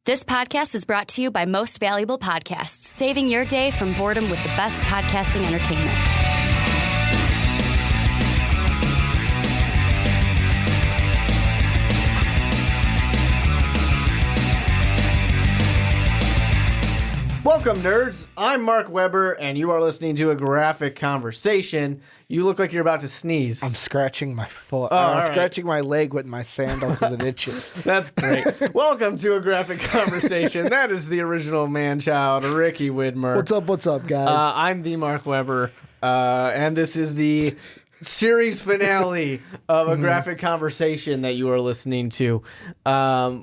This podcast is brought to you by Most Valuable Podcasts, saving your day from boredom with the best podcasting entertainment. Welcome, nerds. I'm Mark Weber, and you are listening to a graphic conversation. You look like you're about to sneeze. I'm scratching my foot. I'm scratching my leg with my sandal because it itches. That's great. Welcome to a graphic conversation. That is the original man-child, Ricky Widmer. What's up, guys? I'm the Mark Weber, and this is the series finale of a graphic conversation that you are listening to,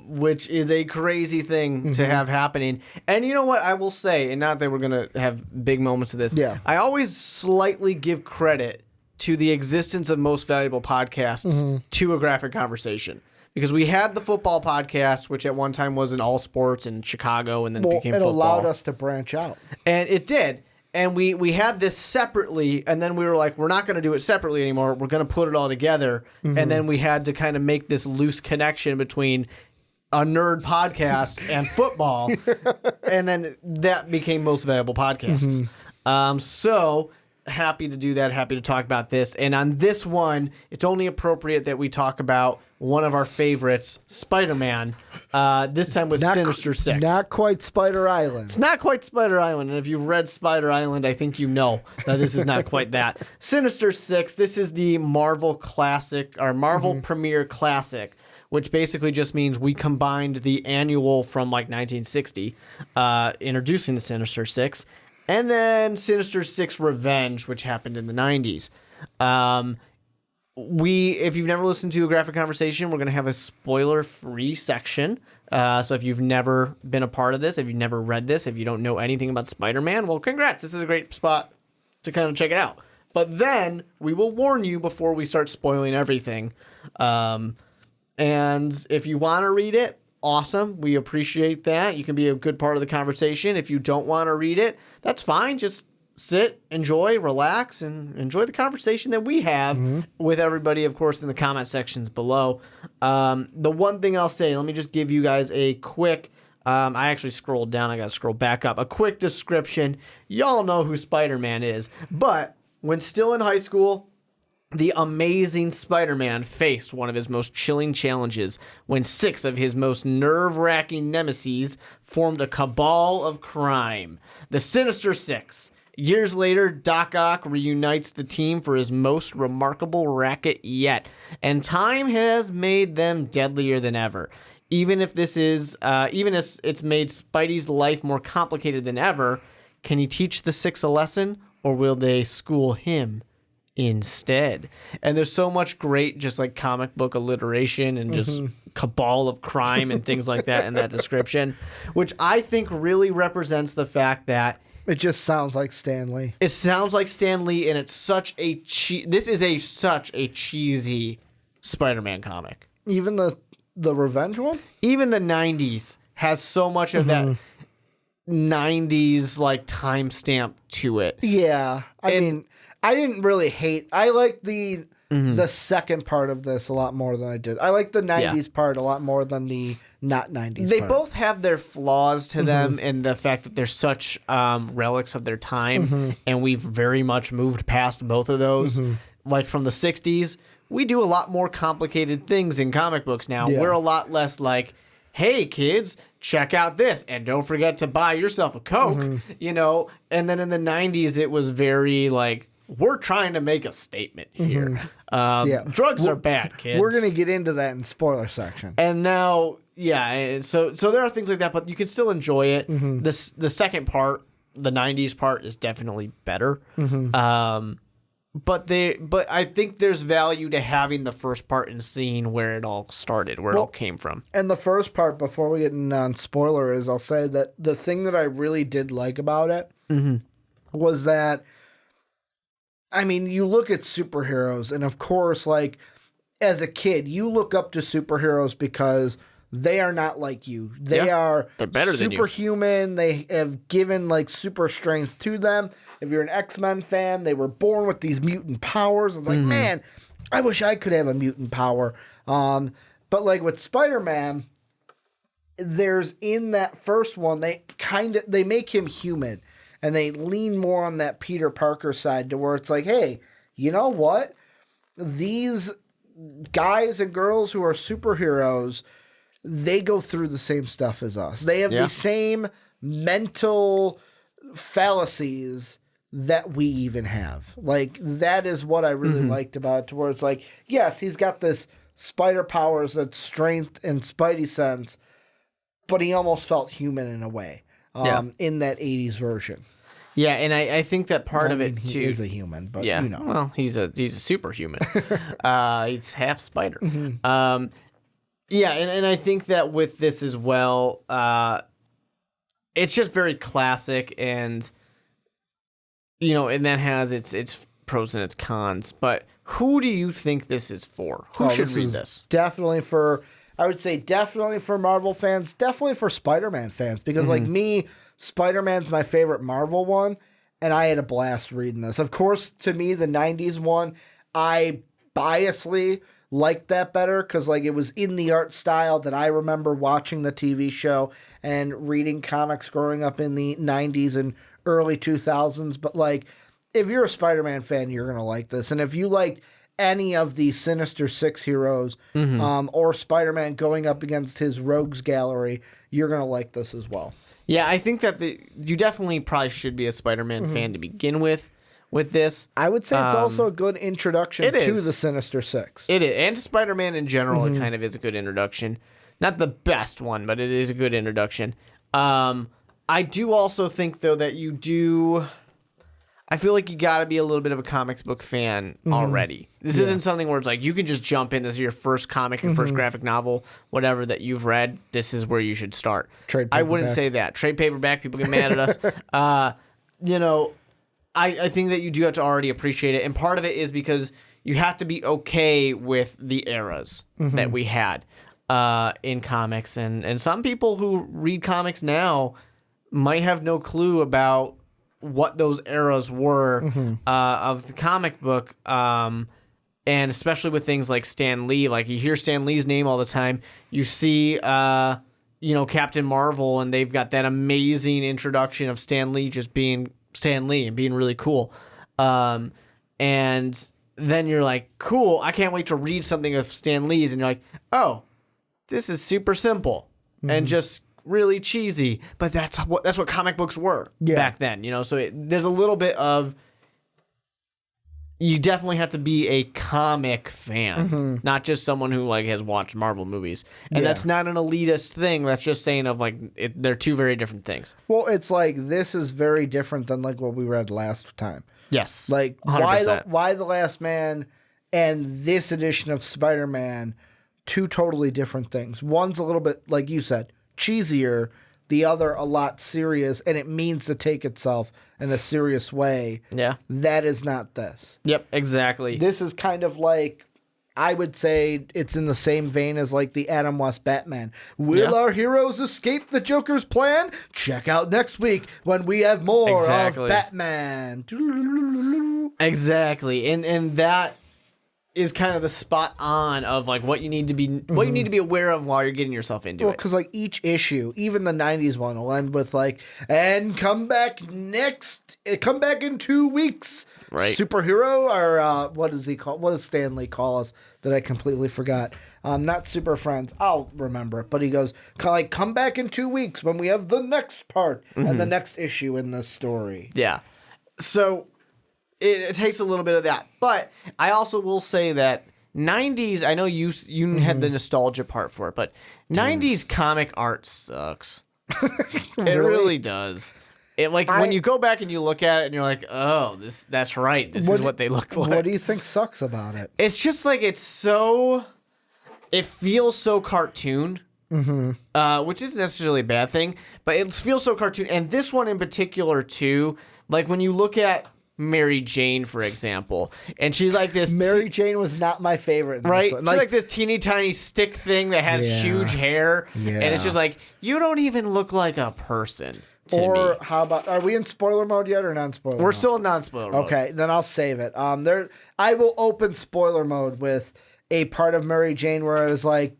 which is a crazy thing to have happening. And you know what I will say, and not that we're going to have big moments of this, I always slightly give credit to the existence of Most Valuable Podcasts to a graphic conversation. Because we had the football podcast, which at one time was in all sports in Chicago, and then became football. It allowed us to branch out. And it did. And we had this separately, and then we were like, we're not going to do it separately anymore. We're going to put it all together. And then we had to kind of make this loose connection between a nerd podcast and football. And then that became Most Valuable Podcasts. So happy to do that. Happy to talk about this. And on this one, it's only appropriate that we talk about one of our favorites, Spider-Man, this time with Sinister Six. Not quite Spider Island. It's not quite Spider Island, and if you've read Spider Island, I think you know that this is not quite that. Sinister Six, this is the Marvel Classic, or Marvel Premiere Classic, which basically just means we combined the annual from like 1960, introducing the Sinister Six, and then Sinister Six Revenge, which happened in the 90s. If you've never listened to a graphic conversation, we're going to have a spoiler-free section. So if you've never been a part of this, if you've never read this, if you don't know anything about Spider-Man, well, congrats. This is a great spot to kind of check it out. But then we will warn you before we start spoiling everything. And if you want to read it, awesome. We appreciate that. You can be a good part of the conversation. If you don't want to read it, that's fine. Just sit, enjoy, relax, and enjoy the conversation that we have with everybody, of course, in the comment sections below. The one thing I'll say, let me just give you guys a quick, I actually scrolled down, I got to scroll back up, a quick description. Y'all know who Spider-Man is, but when still in high school, the amazing Spider-Man faced one of his most chilling challenges when 6 of his most nerve-wracking nemeses formed a cabal of crime, the Sinister Six. Years later, Doc Ock reunites the team for his most remarkable racket yet, and time has made them deadlier than ever. Even as it's made Spidey's life more complicated than ever, can he teach the Six a lesson, or will they school him instead? And there's so much great just like comic book alliteration and just cabal of crime and things like that in that description, which I think really represents the fact that it just sounds like Stan Lee. It sounds like Stan Lee, and it's such a such a cheesy Spider-Man comic. Even the Revenge one? Even the 90s has so much of that 90s like timestamp to it. Yeah. I mean, I didn't really hate. I like the second part of this a lot more than I did. I like the 90s part a lot more than the not 90s They part. both have their flaws to them in the fact that they're such relics of their time, and we've very much moved past both of those. Like from the 60s, we do a lot more complicated things in comic books now. Yeah. We're a lot less like, hey, kids, check out this, and don't forget to buy yourself a Coke, you know? And then in the 90s, it was very like, we're trying to make a statement here. Drugs are bad, kids. We're going to get into that in spoiler section. And now, so there are things like that, but you can still enjoy it. The second part, the 90s part, is definitely better. But I think there's value to having the first part and seeing where it all started, where it all came from. And the first part, before we get into spoiler, is I'll say that the thing that I really did like about it was that, I mean, you look at superheroes, and of course, like, as a kid, you look up to superheroes because they are not like you. They're better than you. Superhuman. They have given, like, super strength to them. If you're an X-Men fan, they were born with these mutant powers. It's like, man, I wish I could have a mutant power. But, like, with Spider-Man, there's in that first one, they make him human, and they lean more on that Peter Parker side to where it's like, hey, you know what? These guys and girls who are superheroes, they go through the same stuff as us. They have the same mental fallacies that we even have. Like, that is what I really liked about it, to where it's like, yes, he's got this spider powers, that strength and spidey sense, but he almost felt human in a way in that 80s version. Yeah, and I think that part of it too. He is a human, but well, he's a superhuman. He's half spider. And I think that with this as well, it's just very classic, and and that has its pros and its cons. But who do you think this is for? Who should read this? Definitely I would say definitely for Marvel fans, definitely for Spider-Man fans, because like me, Spider-Man's my favorite Marvel one, and I had a blast reading this. Of course, to me, the 90s one, I biasly liked that better because like it was in the art style that I remember watching the TV show and reading comics growing up in the 90s and early 2000s. But like, if you're a Spider-Man fan, you're going to like this. And if you liked any of the Sinister Six heroes or Spider-Man going up against his rogues gallery, you're going to like this as well. Yeah, I think that you definitely probably should be a Spider-Man fan to begin with this. I would say it's also a good introduction to the Sinister Six. It is, and to Spider-Man in general, it kind of is a good introduction. Not the best one, but it is a good introduction. I do also think, though, that you do... I feel like you got to be a little bit of a comics book fan already. This isn't something where it's like you can just jump in. This is your first comic, your first graphic novel, whatever that you've read. This is where you should start. I wouldn't say that. Trade paperback, people get mad at us. I think that you do have to already appreciate it. And part of it is because you have to be okay with the eras that we had in comics. And some people who read comics now might have no clue about what those eras were of the comic book, and especially with things like Stan Lee. Like, you hear Stan Lee's name all the time. You see, Captain Marvel, and they've got that amazing introduction of Stan Lee just being Stan Lee and being really cool. And then you're like, cool, I can't wait to read something of Stan Lee's. And you're like, oh, this is super simple and just really cheesy, but that's what comic books were back then, so there's a little bit of, you definitely have to be a comic fan, not just someone who like has watched Marvel movies, and that's not an elitist thing. That's just saying of like they're two very different things. Well, it's like this is very different than like what we read last time. Yes, like 100%. Why the Last Man and this edition of Spider-Man, two totally different things. One's a little bit, like you said, cheesier, the other a lot serious, and it means to take itself in a serious way. Yeah. That is not this. Yep, exactly. This is kind of like, I would say it's in the same vein as like the Adam West Batman. Will our heroes escape the Joker's plan? Check out next week when we have more of Batman. Exactly. And that is kind of the spot on of like what you need to be aware of while you're getting yourself into it. Because like each issue, even the 90s one, will end with like, and come back in 2 weeks. Right. Superhero, or what does he call? What does Stan Lee call us that I completely forgot? Not Super Friends. I'll remember it. But he goes, like, come back in 2 weeks when we have the next part and the next issue in the story. Yeah. So it takes a little bit of that. But I also will say that 90s, I know you had the nostalgia part for it, but 90s comic art sucks. It really does. When you go back and you look at it and you're like, oh, that's right. This is what they look like. What do you think sucks about it? It's just like it feels so cartoon, which isn't necessarily a bad thing, but it feels so cartoon. And this one in particular, too, like when you look at Mary Jane, for example, and she's like this. Mary Jane was not my favorite. Right? She's like this teeny tiny stick thing that has huge hair. Yeah. And it's just like, you don't even look like a person. Or how about, are we in spoiler mode yet or non-spoiler mode? We're still in non-spoiler mode. Okay, then I'll save it. I will open spoiler mode with a part of Mary Jane where I was like,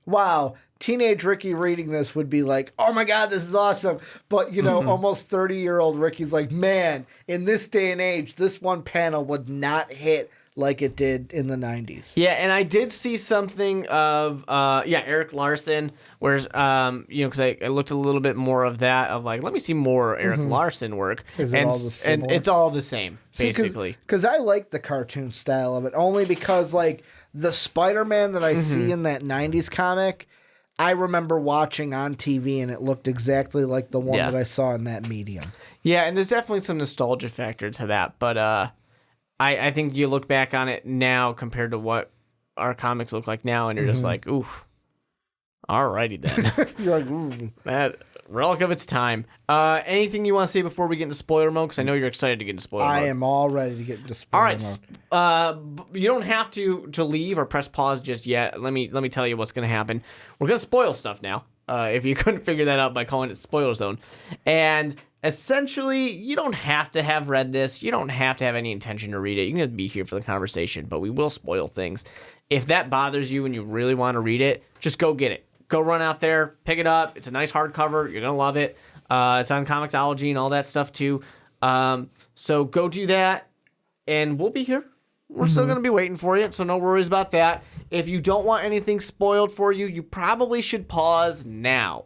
wow, teenage Ricky reading this would be like, oh my God, this is awesome. But, you know, almost 30-year-old Ricky's like, man, in this day and age, this one panel would not hit like it did in the 90s. Yeah, and I did see something of, Eric Larson, whereas, because I looked a little bit more of that, of like, let me see more Eric Larson work. Is it all the same? And it's all the same, basically. Because I like the cartoon style of it, only because, like, the Spider-Man that I see in that 90s comic, I remember watching on TV, and it looked exactly like the one that I saw in that medium. Yeah, and there's definitely some nostalgia factor to that, but I think you look back on it now compared to what our comics look like now, and you're just like, oof. Alrighty then. You're like, ooh. That relic of its time. Anything you want to say before we get into spoiler mode? Because I know you're excited to get into spoiler mode. I am all ready to get into spoiler mode. All right. You don't have to leave or press pause just yet. Let me tell you what's going to happen. We're going to spoil stuff now. If you couldn't figure that out by calling it Spoiler Zone. And essentially, you don't have to have read this. You don't have to have any intention to read it. You can just be here for the conversation, but we will spoil things. If that bothers you and you really want to read it, just go get it. Go run out there, pick it up. It's a nice hardcover. You're going to love it. It's on Comixology and all that stuff too. So go do that, and we'll be here. We're still going to be waiting for you, so no worries about that. If you don't want anything spoiled for you, you probably should pause now.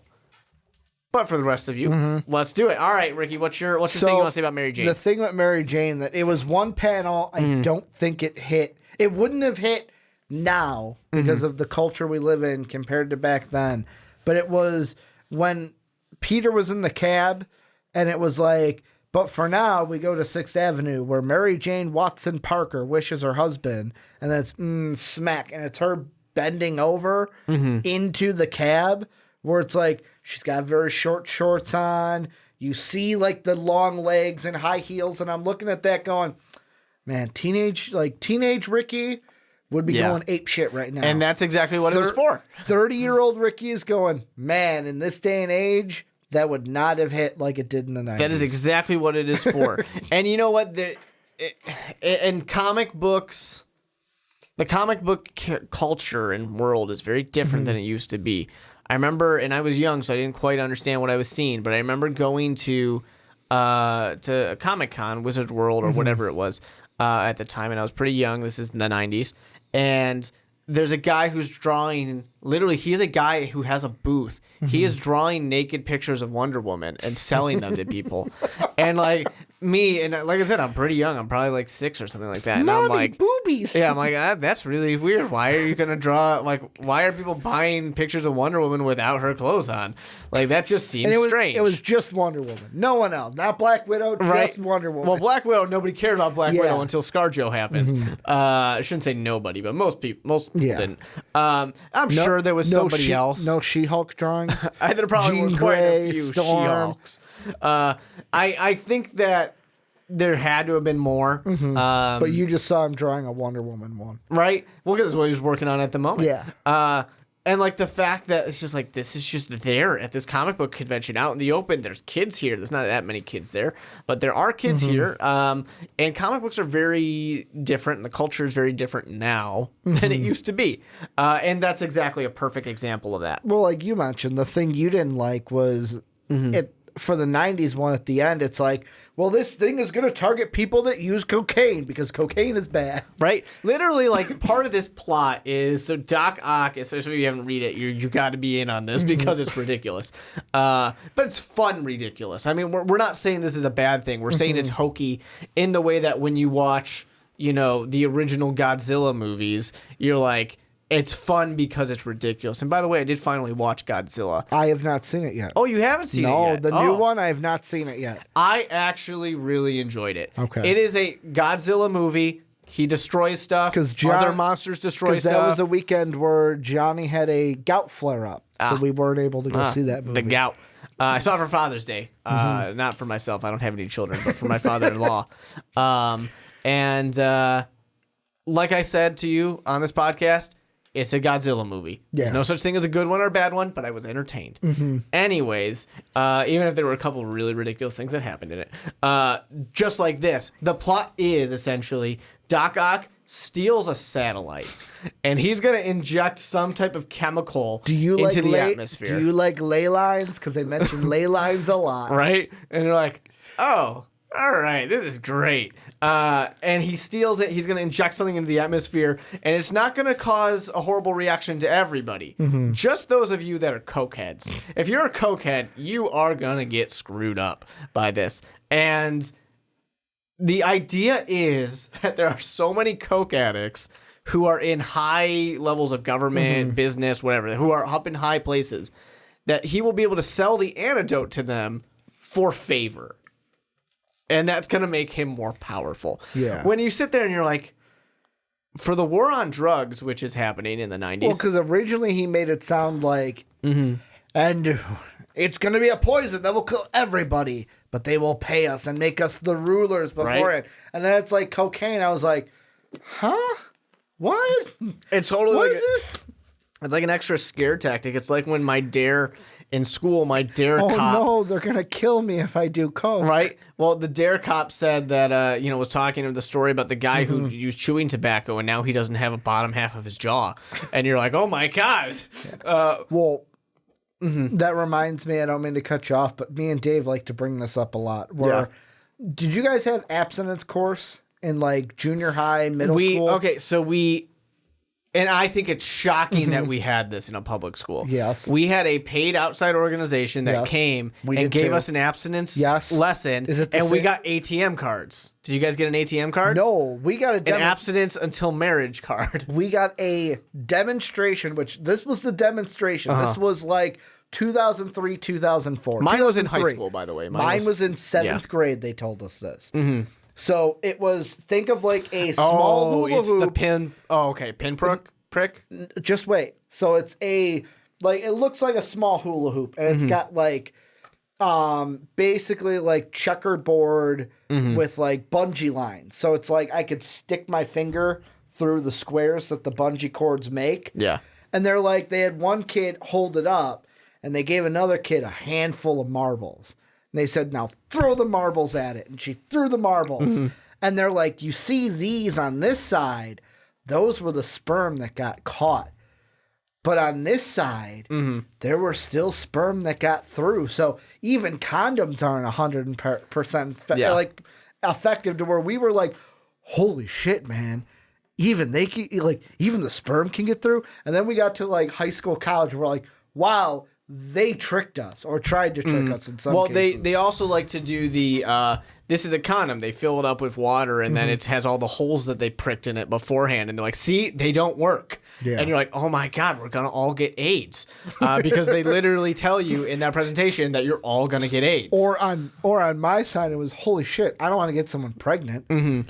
But for the rest of you, let's do it. All right, Ricky, what's your thing you want to say about Mary Jane? The thing with Mary Jane, that it was one panel, I don't think it hit. It wouldn't have hit now because of the culture we live in compared to back then. But it was when Peter was in the cab, and it was like, but for now, we go to 6th Avenue, where Mary Jane Watson Parker wishes her husband, and then it's smack, and it's her bending over into the cab, where it's like, she's got very short shorts on. You see, like, the long legs and high heels, and I'm looking at that going, man, teenage Ricky would be going ape shit right now. And that's exactly what it was for. 30-year-old Ricky is going, man, in this day and age, that would not have hit like it did in the 90s. That is exactly what it is for. And you know what? In comic books, the comic book culture and world is very different than it used to be. I remember, and I was young, so I didn't quite understand what I was seeing, but I remember going to Comic-Con, Wizard World, or whatever it was at the time, and I was pretty young. This is in the 90s. And there's a guy who's drawing, literally, he's a guy who has a booth. He is drawing naked pictures of Wonder Woman and selling them to people. And like me, and like I said, I'm pretty young. I'm probably like 6 or something like that. And I'm like, boobies. Yeah, I'm like, that's really weird. Why are you going to draw, like, why are people buying pictures of Wonder Woman without her clothes on? Like, that just seems strange. It was just Wonder Woman. No one else. Not Black Widow, just Wonder Woman. Well, Black Widow, nobody cared about Black Widow until ScarJo happened. I shouldn't say nobody, but most people didn't. I'm sure there was somebody else. No She-Hulk drawings. There probably were quite a few She-Hulks. I think that there had to have been more. But you just saw him drawing a Wonder Woman one. Right? Well, because that's what he was working on at the moment. Yeah. And like the fact that it's just like, this is just there at this comic book convention out in the open. There's kids here. There's not that many kids there, but there are kids here. And comic books are very different, and the culture is very different now than it used to be. And that's exactly a perfect example of that. Well, like you mentioned, the thing you didn't like was it for the 90s one at the end. It's like, well, this thing is going to target people that use cocaine because cocaine is bad. Right? Literally, like, part of this plot is, so Doc Ock, especially if you haven't read it, you got to be in on this because it's ridiculous. But it's fun ridiculous. I mean, we're not saying this is a bad thing. We're saying it's hokey in the way that when you watch, the original Godzilla movies, you're like, it's fun because it's ridiculous. And by the way, I did finally watch Godzilla. I have not seen it yet. Oh, you haven't seen it yet? No, the new one, I have not seen it yet. I actually really enjoyed it. Okay. It is a Godzilla movie. He destroys stuff. Other monsters destroy stuff. That was a weekend where Johnny had a gout flare-up, so we weren't able to go see that movie. The gout. I saw it for Father's Day. Not for myself. I don't have any children, but for my father-in-law. And like I said to you on this podcast, it's a Godzilla movie. Yeah. There's no such thing as a good one or a bad one, but I was entertained. Anyways, even if there were a couple of really ridiculous things that happened in it. Just like this, the plot is essentially Doc Ock steals a satellite, and he's going to inject some type of chemical into the atmosphere. Do you like ley lines? Because they mention ley lines a lot. Right? And you're like, oh, all right, this is great. And he steals it. He's going to inject something into the atmosphere, and it's not going to cause a horrible reaction to everybody. Just those of you that are cokeheads. If you're a cokehead, you are going to get screwed up by this. And the idea is that there are so many coke addicts who are in high levels of government, business, whatever, who are up in high places, that he will be able to sell the antidote to them for favor. And that's going to make him more powerful. Yeah. When you sit there and you're like, for the war on drugs, which is happening in the 90s. Well, because originally he made it sound like, and it's going to be a poison that will kill everybody, but they will pay us and make us the rulers beforehand. Right. And then it's like cocaine. I was like, huh? What? It's totally What like is this? It's like an extra scare tactic. It's like when my dare in school, my dare Oh cop. no, they're going to kill me if I do coke. Right? Well, the dare cop said that, was talking of the story about the guy who used chewing tobacco and now he doesn't have a bottom half of his jaw. And you're like, oh my God. Well, that reminds me, I don't mean to cut you off, but me and Dave like to bring this up a lot. Did you guys have abstinence course in like junior high, middle school? Okay, so and I think it's shocking that we had this in a public school. Yes. We had a paid outside organization that Yes. came We and did gave too. us an abstinence Yes. lesson. Is it the and we same? got ATM cards. Did you guys get an ATM card? No, we got An abstinence until marriage card. we got a demonstration, which this was the demonstration. This was like 2003, 2004. Mine was in high 2003. school, by the way. Mine was in seventh grade. They told us this. So it was, think of like a small hula it's hoop. the pin. Oh, okay. Pin prick? Just wait. So it's it looks like a small hula hoop, and it's got like, basically like checkered board with like bungee lines. So it's like I could stick my finger through the squares that the bungee cords make. Yeah. And they're like, they had one kid hold it up, and they gave another kid a handful of marbles. And they said, now throw the marbles at it. And she threw the marbles. And they're like, you see these on this side, those were the sperm that got caught. But on this side, there were still sperm that got through. So even condoms aren't 100% like effective, to where we were like, holy shit, man. Even they can, like, even the sperm can get through. And then we got to like high school, college, and we're like, wow, they tricked us or tried to trick us in some cases. Well, they also like to do the this is a condom. They fill it up with water, and then it has all the holes that they pricked in it beforehand. And they're like, see, they don't work. Yeah. And you're like, oh my God, we're going to all get AIDS. Because they literally tell you in that presentation that you're all going to get AIDS. Or on my side, it was, holy shit, I don't want to get someone pregnant.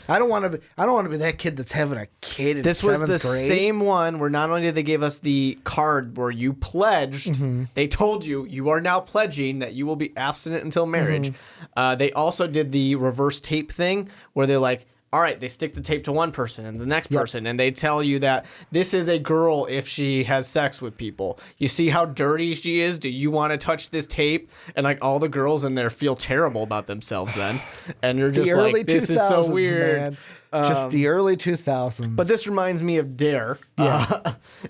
I don't want to be that kid that's having a kid in this was seventh the grade. same one where not only did they give us the card where you pledged, they told you are now pledging that you will be abstinent until marriage. They also did the reverse tape thing where they're like, all right, they stick the tape to one person and the next person, and they tell you that this is a girl if she has sex with people. You see how dirty she is? Do you want to touch this tape? And like all the girls in there feel terrible about themselves then. And you're just like, this is so weird. Man. Just the early 2000s. But this reminds me of Dare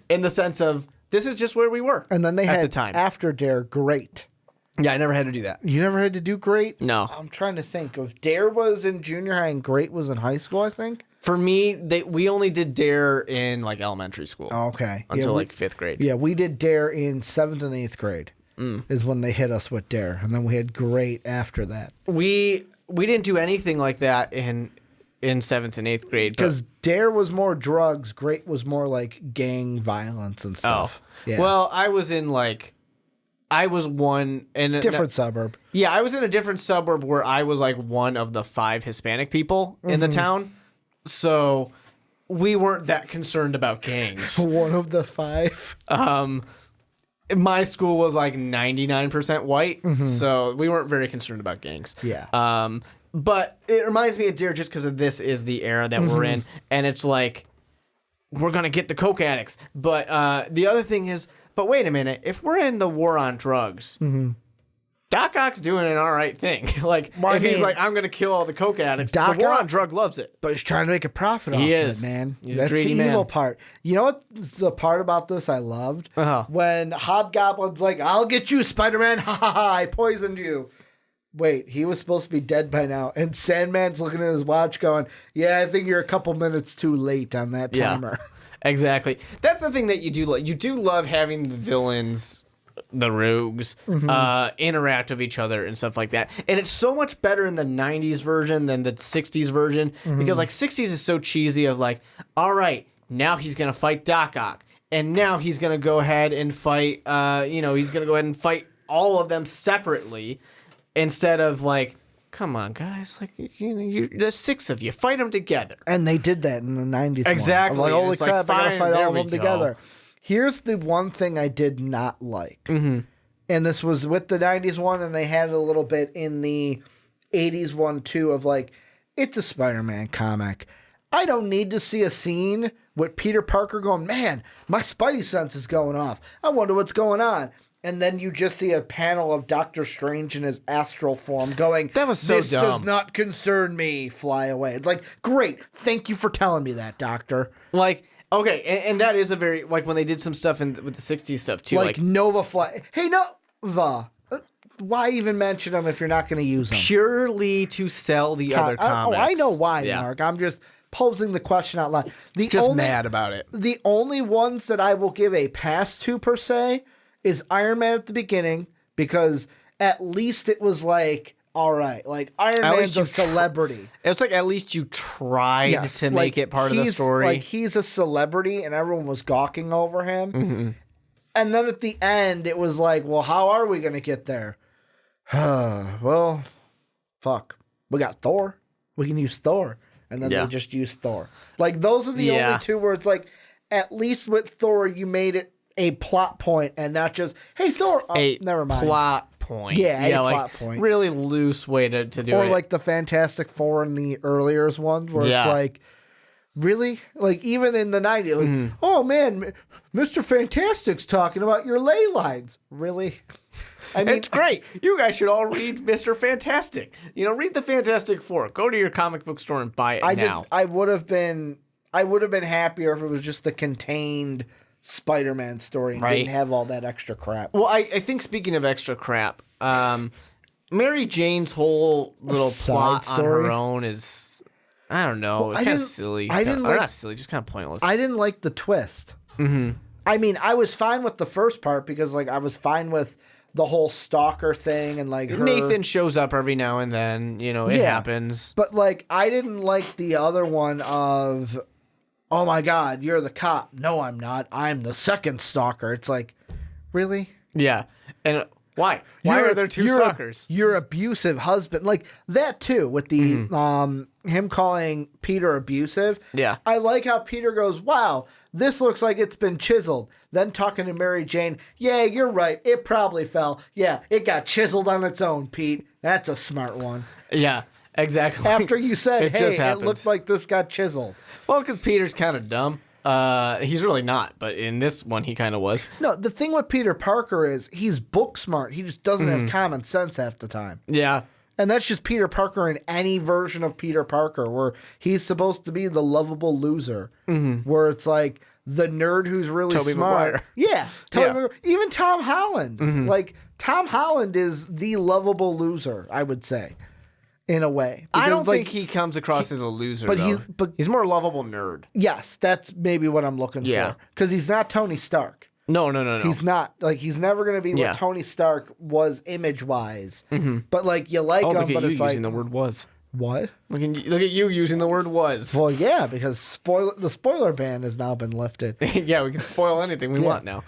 in the sense of this is just where we were and then they at had the time. After Dare, Great. Yeah, I never had to do that. You never had to do Great? No. I'm trying to think. If Dare was in junior high and Great was in high school, I think. For me, we only did Dare in like elementary school. Okay. Until like 5th grade. Yeah, we did Dare in 7th and 8th grade is when they hit us with Dare. And then we had Great after that. We didn't do anything like that in 7th and 8th grade. Because Dare was more drugs. Great was more like gang violence and stuff. Yeah. Well, I was one in a different suburb. Yeah, I was in a different suburb where I was like one of the 5 Hispanic people in the town. So we weren't that concerned about gangs. One of the 5. My school was like 99% white, so we weren't very concerned about gangs. Yeah. But it reminds me of Dare just because of this is the era that we're in, and it's like we're going to get the coke addicts. But the other thing is, but wait a minute, if we're in the war on drugs, Doc Ock's doing an all right thing. Like, if he's like, I'm going to kill all the coke addicts, the war on drug loves it. But he's trying to make a profit off of it, man. He's That's a greedy the evil man. part. You know what? The part about this I loved? Uh-huh. When Hobgoblin's like, I'll get you, Spider-Man. Ha ha ha, I poisoned you. Wait, he was supposed to be dead by now. And Sandman's looking at his watch going, yeah, I think you're a couple minutes too late on that timer. Yeah, exactly. That's the thing that you do love. You do love having the villains, the rogues, interact with each other and stuff like that. And it's so much better in the 90s version than the 60s version. Because, like, 60s is so cheesy of, like, all right, now he's going to fight Doc Ock. And now he's going to go ahead and fight, he's going to go ahead and fight all of them separately. Instead of like, come on, guys, like there's 6 of you, fight them together. And they did that in the 90s. Exactly. Like, holy it's crap, like, I gotta fight all of them go. together. Here's the one thing I did not like. And this was with the 90s one, and they had it a little bit in the 80s one too, of like, it's a Spider-Man comic. I don't need to see a scene with Peter Parker going, man, my Spidey sense is going off. I wonder what's going on. And then you just see a panel of Doctor Strange in his astral form going, that was so this dumb. does not concern me, fly away. It's like, great, thank you for telling me that, Doctor. Like, okay, and that is a very, like when they did some stuff with the 60s stuff too. Like Nova fly. Hey, Nova. Why even mention them if you're not going to use them? Purely to sell the other comics. I know why, Mark. I'm just posing the question out loud. Mad about it. The only ones that I will give a pass to, per se, is Iron Man at the beginning, because at least it was like, all right, like Iron Man's a celebrity. It's like at least you tried to make it part of the story. Like he's a celebrity and everyone was gawking over him. And then at the end, it was like, well, how are we going to get there? Well, fuck. We got Thor. We can use Thor. And then they just use Thor. Like those are the only two where it's like, at least with Thor, you made it a plot point and not just, hey, Thor. Oh, never mind. Plot point. Yeah, plot point. Really loose way to do it. Or like the Fantastic Four in the earlier ones where it's like, really? Like even in the 90s, like, oh man, Mr. Fantastic's talking about your ley lines. Really? I mean, it's great. You guys should all read Mr. Fantastic. Read the Fantastic Four. Go to your comic book store and buy it now. I would have been happier if it was just the contained Spider-Man story and didn't have all that extra crap. Well, I think speaking of extra crap, Mary Jane's whole little plot on her own is, I don't know, it's kind of silly. Not silly, just kind of pointless. I didn't like the twist. I mean, I was fine with the first part because like I was fine with the whole stalker thing and like her. Nathan shows up every now and then, it happens. But like I didn't like the other one of, oh my God, you're the cop. No, I'm not. I'm the second stalker. It's like, really? Yeah. And why? Why are there two stalkers? Your abusive husband. Like that too, with the him calling Peter abusive. Yeah. I like how Peter goes, wow, this looks like it's been chiseled. Then talking to Mary Jane, yeah, you're right. It probably fell. Yeah, it got chiseled on its own, Pete. That's a smart one. Yeah, exactly. After you said, hey, it looked like this got chiseled. Well, because Peter's kind of dumb. He's really not, but in this one, he kind of was. No, the thing with Peter Parker is he's book smart. He just doesn't have common sense half the time. Yeah. And that's just Peter Parker in any version of Peter Parker, where he's supposed to be the lovable loser, where it's like the nerd who's really Tobey smart. Maguire. Yeah. Even Tom Holland. Like, Tom Holland is the lovable loser, I would say. In a way. I don't think he comes across as a loser, but he's more lovable nerd. Yes, that's maybe what I'm looking for. Because he's not Tony Stark. No. He's not. Like, he's never going to be what Tony Stark was image-wise. But, like, you like him, but it's like... Look at you using the word was. What? Look at you using the word was. Well, yeah, because the spoiler ban has now been lifted. Yeah, we can spoil anything we want now.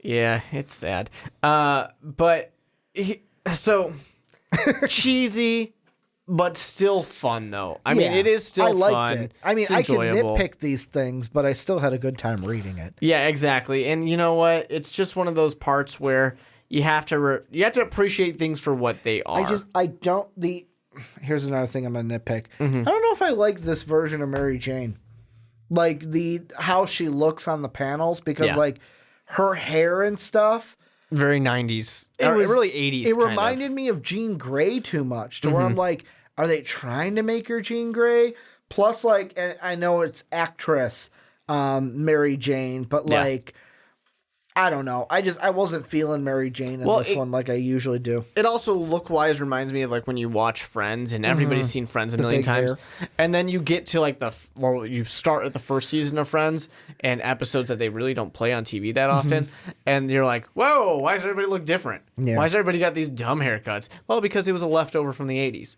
Yeah, it's sad. So... cheesy, but still fun, though. I mean, it is still fun. It. I mean, it's I can enjoyable. nitpick these things, but I still had a good time reading it. Yeah, exactly. And you know what? It's just one of those parts where you have to appreciate things for what they are. Here's another thing I'm gonna nitpick. I don't know if I like this version of Mary Jane. like how she looks on the panels, because like her hair and stuff. Very 90s. It was really 80s. It reminded me of Jean Grey too much, to where I'm like, are they trying to make her Jean Grey? Plus, like, and I know it's actress Mary Jane, but like, I don't know. I wasn't feeling Mary Jane in this one like I usually do. It also, look-wise, reminds me of like when you watch Friends, and everybody's seen Friends a million times. Hair. And then you get to like you start at the first season of Friends and episodes that they really don't play on TV that often. And you're like, whoa, why does everybody look different? Yeah. Why has everybody got these dumb haircuts? Well, because it was a leftover from the 80s.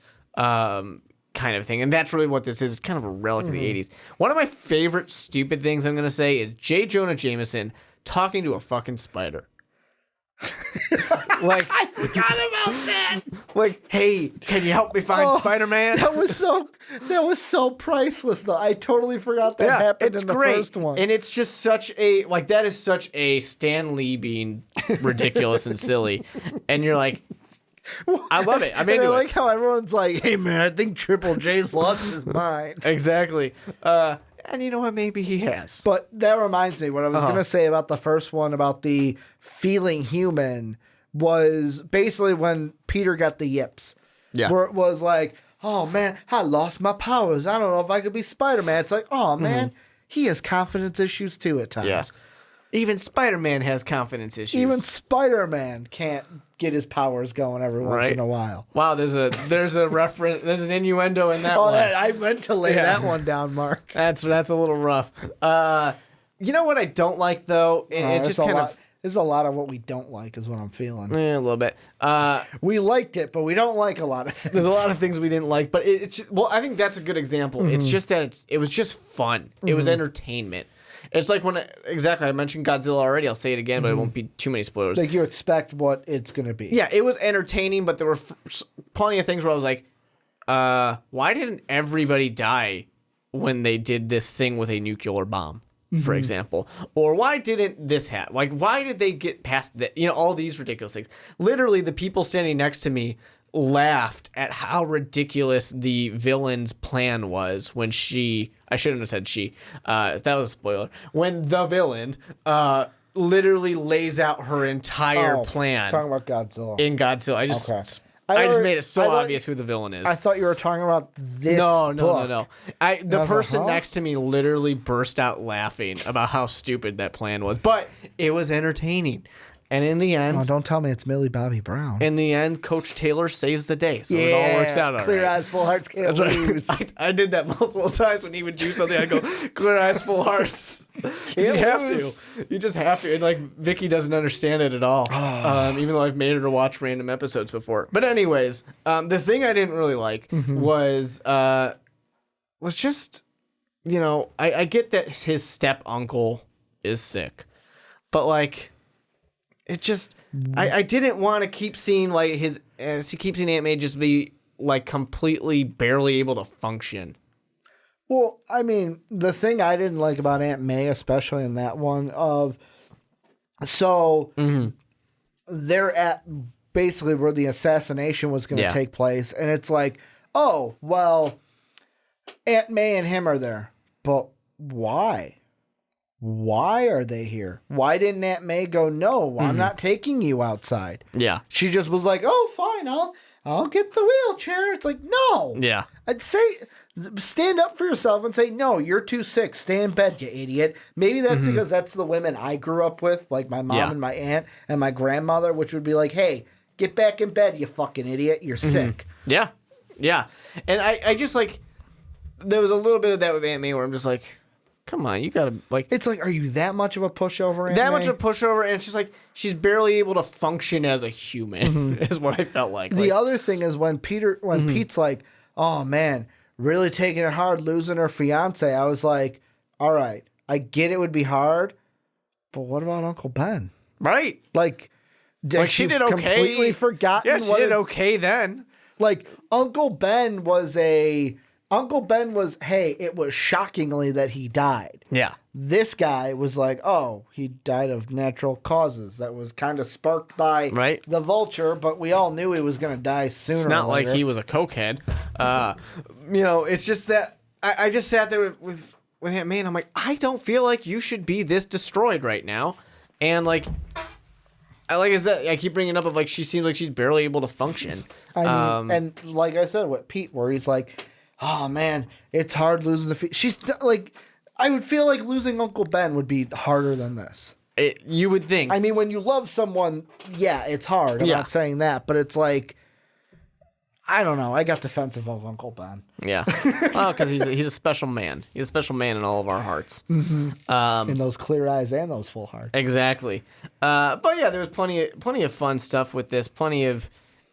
Kind of thing. And that's really what this is. It's kind of a relic of the 80s. One of my favorite stupid things I'm going to say is J. Jonah Jameson talking to a fucking spider. Like, I forgot about that. Like, hey, can you help me find Spider-Man? That was so priceless, though. I totally forgot that happened in the first one. And it's just such a, like, that is such a Stan Lee being ridiculous and silly. And you're like, I love it. I'm into it. I like how everyone's like, hey, man, I think Triple J's lost his mind. Exactly. And you know what? Maybe he has. But that reminds me, what I was going to say about the first one, about the feeling human, was basically when Peter got the yips. Yeah. Where it was like, oh, man, I lost my powers. I don't know if I could be Spider-Man. It's like, oh, man, he has confidence issues too at times. Yeah. Even Spider-Man has confidence issues. Even Spider-Man can't get his powers going every once in a while. Wow, there's a reference, there's an innuendo in that one. I meant to lay that one down, Mark. That's a little rough. You know what I don't like though? It just kind of. There's a lot of what we don't like, is what I'm feeling. A little bit. We liked it, but we don't like a lot of things. There's a lot of things we didn't like, but it's just, well, I think that's a good example. It's just that it was just fun. It was entertainment. It's like I mentioned Godzilla already. I'll say it again, but it won't be too many spoilers. Like, you expect what it's going to be. Yeah, it was entertaining, but there were plenty of things where I was like, why didn't everybody die when they did this thing with a nuclear bomb, for example? Or why didn't this happen? Like, why did they get past that? You know, all these ridiculous things. Literally, the people standing next to me laughed at how ridiculous the villain's plan was when I shouldn't have said she. That was a spoiler. When the villain literally lays out her entire plan. Talking about Godzilla. In Godzilla. I just made it so obvious who the villain is. I thought you were talking about this No. The person next to me literally burst out laughing about how stupid that plan was. But it was entertaining. And in the end... Oh, don't tell me it's Millie Bobby Brown. In the end, Coach Taylor saves the day, so it all works out all right. Clear eyes, full hearts, can't lose. I did that multiple times when he would do something. I'd go, clear eyes, full hearts. You have to. You just have to. And, like, Vicky doesn't understand it at all, even though I've made her watch random episodes before. But anyways, the thing I didn't really like was just, you know, I get that his step-uncle is sick, but, like... It just, I didn't want to keep seeing like keep seeing Aunt May just be like completely barely able to function. Well, I mean, the thing I didn't like about Aunt May, especially in that one, they're at basically where the assassination was going to take place, and it's like, oh, well, Aunt May and him are there, but why? Why are they here? Why didn't Aunt May go, no, I'm not taking you outside? Yeah. She just was like, oh, fine, I'll get the wheelchair. It's like, no. Yeah. I'd say, stand up for yourself and say, no, you're too sick. Stay in bed, you idiot. Maybe that's because that's the women I grew up with, like my mom and my aunt and my grandmother, which would be like, hey, get back in bed, you fucking idiot. You're sick. Yeah. Yeah. And I just like, there was a little bit of that with Aunt May where I'm just like, come on, you gotta, like... It's like, are you that much of a pushover, Aunt That May? much of a pushover, and it's just like, she's barely able to function as a human, is what I felt like. The other thing is when Pete's like, oh, man, really taking it hard, losing her fiance, I was like, all right, I get it would be hard, but what about Uncle Ben? Right. Like she did okay. Completely forgotten. Yeah, she did okay then. Like, Uncle Ben was, hey, it was shockingly that he died. Yeah. This guy was like, oh, he died of natural causes. That was kind of sparked by the vulture, but we all knew he was going to die sooner. It's not like he was a cokehead. You know, it's just that I just sat there with with Aunt May, and I'm like, I don't feel like you should be this destroyed right now. And like I keep bringing up of like she seems like she's barely able to function. I mean, and like I said with Pete, where he's like, oh man, it's hard losing the she's like, I would feel like losing Uncle Ben would be harder than this. You would think. I mean, when you love someone, yeah, it's hard. I'm not saying that, but it's like, I don't know. I got defensive of Uncle Ben. Yeah. Well, because he's a special man. He's a special man in all of our hearts. Mm-hmm. In those clear eyes and those full hearts. Exactly. But yeah, there was plenty of fun stuff with this. Plenty of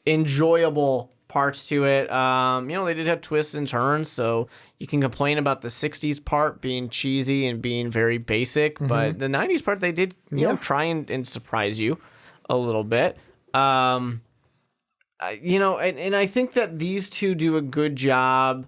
enjoyable parts to it. They did have twists and turns, so you can complain about the 60s part being cheesy and being very basic, but the 90s part, they did try and surprise you a little bit. And I think that these two do a good job.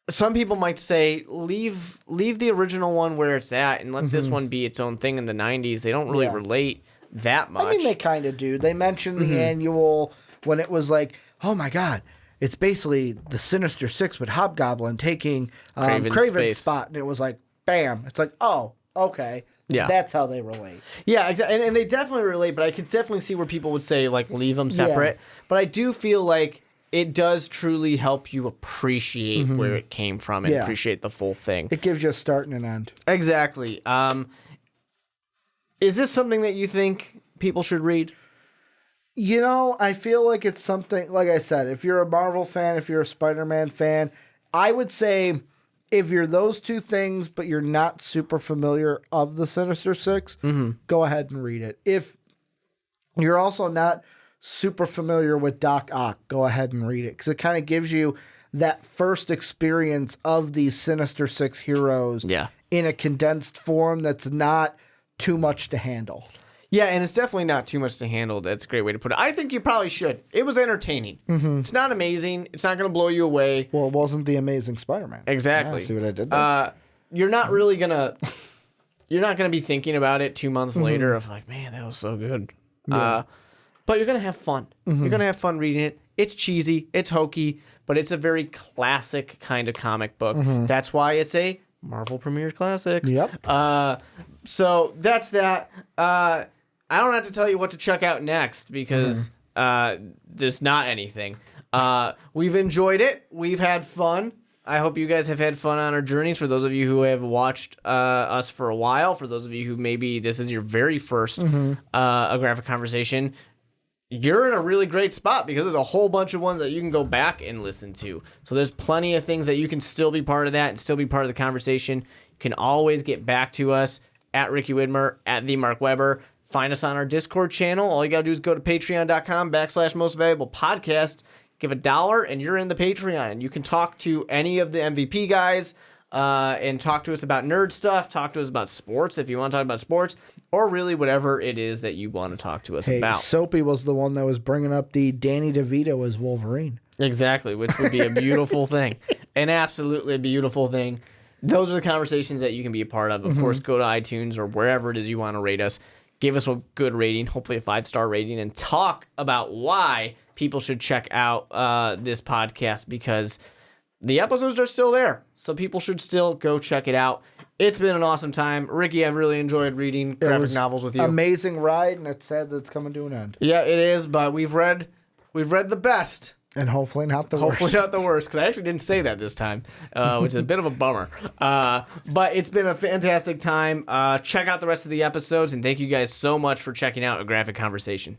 Some people might say leave the original one where it's at and let this one be its own thing in the 90s. They don't really relate that much. I mean, they kind of do. They mentioned the annual when it was like, oh my God, it's basically the Sinister Six with Hobgoblin taking Kraven's spot. And it was like, bam. It's like, oh, okay. Yeah. That's how they relate. Yeah, exactly. And they definitely relate, but I could definitely see where people would say, like, leave them separate. Yeah. But I do feel like it does truly help you appreciate where it came from and appreciate the full thing. It gives you a start and an end. Exactly. Is this something that you think people should read? I feel like it's something, like I said, if you're a Marvel fan, if you're a Spider-Man fan, I would say if you're those two things, but you're not super familiar of the Sinister Six, go ahead and read it. If you're also not super familiar with Doc Ock, go ahead and read it, because it kind of gives you that first experience of these Sinister Six heroes in a condensed form that's not too much to handle. Yeah, and it's definitely not too much to handle. That's a great way to put it. I think you probably should. It was entertaining. It's not amazing. It's not going to blow you away. Well, it wasn't the Amazing Spider-Man. Exactly. See what I did there? You're not really going to... You're not going to be thinking about it 2 months later of like, man, that was so good. Yeah. But you're going to have fun. You're going to have fun reading it. It's cheesy. It's hokey. But it's a very classic kind of comic book. That's why it's a Marvel Premiere Classics. Yep. So that's that. I don't have to tell you what to check out next because there's not anything. We've enjoyed it. We've had fun. I hope you guys have had fun on our journeys. For those of you who have watched us for a while, for those of you who maybe this is your very first A Graphic Conversation, you're in a really great spot because there's a whole bunch of ones that you can go back and listen to. So there's plenty of things that you can still be part of that and still be part of the conversation. You can always get back to us at Ricky Widmer, at the Mark Weber. Find us on our Discord channel. All you got to do is go to patreon.com/mostvaluablepodcast. Give $1 and you're in the Patreon. And you can talk to any of the MVP guys and talk to us about nerd stuff. Talk to us about sports if you want to talk about sports. Or really whatever it is that you want to talk to us about. Soapy was the one that was bringing up the Danny DeVito as Wolverine. Exactly, which would be a beautiful thing. An absolutely beautiful thing. Those are the conversations that you can be a part of. Of course, go to iTunes or wherever it is you want to rate us. Give us a good rating, hopefully a 5-star rating, and talk about why people should check out this podcast because the episodes are still there. So people should still go check it out. It's been an awesome time. Ricky, I've really enjoyed reading graphic novels with you. Amazing ride, and it's sad that it's coming to an end. Yeah, it is, but we've read the best. And hopefully not the worst. Hopefully not the worst, because I actually didn't say that this time, which is a bit of a bummer. But it's been a fantastic time. Check out the rest of the episodes, and thank you guys so much for checking out A Graphic Conversation.